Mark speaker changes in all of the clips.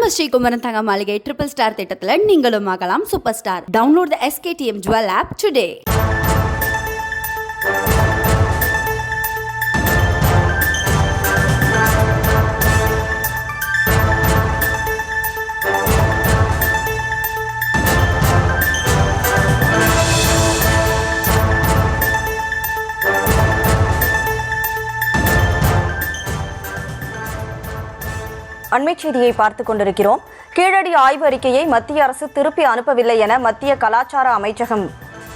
Speaker 1: நம்ம ஸ்ரீகுமரன் தங்க மாளிகை ட்ரிபிள் ஸ்டார் திட்டத்தில் நீங்களும் ஆகலாம் சூப்பர் ஸ்டார். டவுன்லோட் த SKTM Jewel app today.
Speaker 2: அண்மைச் செய்தியை பார்த்துக் கொண்டிருக்கிறோம். கீழடி ஆய்வு அறிக்கையை மத்திய அரசு திருப்பி அனுப்பவில்லை என மத்திய கலாச்சார அமைச்சகம்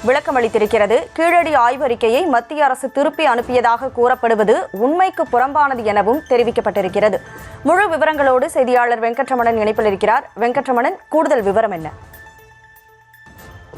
Speaker 2: விளக்கமளித்திருக்கிறது. கீழடி ஆய்வு அறிக்கையை மத்திய அரசு திருப்பி அனுப்பியதாக கூறப்படுவது உண்மைக்கு புறம்பானது எனவும் தெரிவிக்கப்பட்டிருக்கிறது. முழு விவரங்களோடு செய்தியாளர் வெங்கட்ரமணன் இணைப்பில் இருக்கிறார். வெங்கட்ரமணன், கூடுதல் விவரம் என்ன?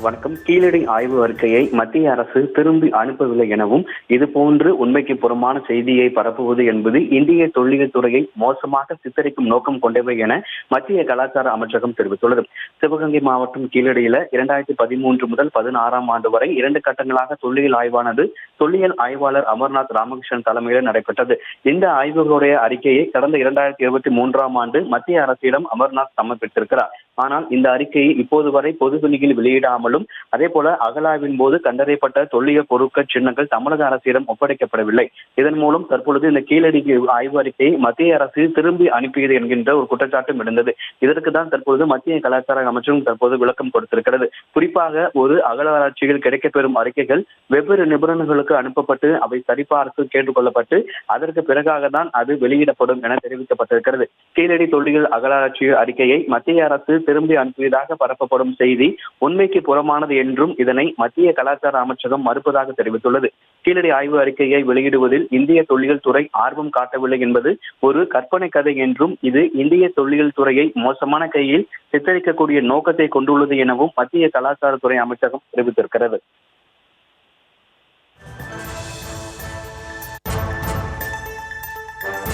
Speaker 3: வணக்கம். கீழடி ஆய்வு அறிக்கையை மத்திய அரசு திரும்பி அனுப்பவில்லை எனவும் இதுபோன்று உண்மைக்கு புறமான செய்தியை பரப்புவது என்பது இந்திய தொல்லியல் துறையை மோசமாக சித்தரிக்கும் நோக்கம் கொண்டவை என மத்திய கலாச்சார அமைச்சகம் தெரிவித்துள்ளது. சிவகங்கை மாவட்டம் கீழடியில 2013 முதல் 16ஆம் ஆண்டு வரை 2 கட்டங்களாக தொல்லியல் ஆய்வானது தொல்லியல் ஆய்வாளர் அமர்நாத் ராமகிருஷ்ணன் தலைமையில் நடைபெற்றது. இந்த ஆய்வுகளுடைய அறிக்கையை கடந்த 2023ஆம் ஆண்டு மத்திய அரசிடம் அமர்நாத் சமர்ப்பித்திருக்கிறார். ஆனால் இந்த அறிக்கையை இப்போது வரை பொதுவெளியில் வெளியிடாமலும் அதே போல அகழாய்வின் போது கண்டறியப்பட்ட தொல்லியல் பொருட்கள் சின்னங்கள் தமிழக அரசிடம் ஒப்படைக்கப்படவில்லை. இதன் மூலம் தற்பொழுது இந்த கீழடி ஆய்வு அறிக்கையை மத்திய அரசு திரும்பி அனுப்பியது என்கின்ற ஒரு குற்றச்சாட்டும் இருந்தது. இதற்கு தான் தற்போது மத்திய கலாச்சார அமைச்சரும் தற்போது விளக்கம் கொடுத்திருக்கிறது. குறிப்பாக ஒரு அகழ்வாராய்ச்சியில் கிடைக்கப்பெறும் அறிக்கைகள் வெவ்வேறு நிபுணர்களுக்கு அனுப்பப்பட்டு அவை சரிபார்த்து கேட்டுக்கொள்ளப்பட்டு அதற்கு பிறகாக தான் அது வெளியிடப்படும் என தெரிவிக்கப்பட்டிருக்கிறது. கீழடி தொல்லியல் அகழாராய்ச்சி அறிக்கையை மத்திய அரசு திரும்பி அனுப்பியதாக பரப்பப்படும் செய்தி உண்மைக்கு புறமானது என்றும் இதனை மத்திய கலாச்சார அமைச்சகம் மறுப்பதாக தெரிவித்துள்ளது. கீழடி ஆய்வு அறிக்கையை வெளியிடுவதில் இந்திய தொல்லியல் துறை ஆர்வம் காட்டவில்லை என்பது ஒரு கற்பனை கதை என்றும் இது இந்திய தொல்லியல் துறையை மோசமான கையில் சித்தரிக்கக்கூடிய நோக்கத்தை கொண்டுள்ளது எனவும் மத்திய கலாச்சாரத்துறை அமைச்சகம் தெரிவித்திருக்கிறது.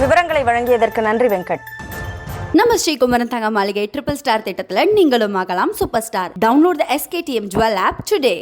Speaker 2: விவரங்களை வழங்கியதற்கு நன்றி வெங்கட்.
Speaker 1: நம்ம ஸ்ரீகுமரன் தங்க மாளிகை ட்ரிபிள் ஸ்டார் திட்டத்தில் நீங்களும் ஆகலாம் சூப்பர் ஸ்டார். டவுன்லோட் த SKTM Jewel app today.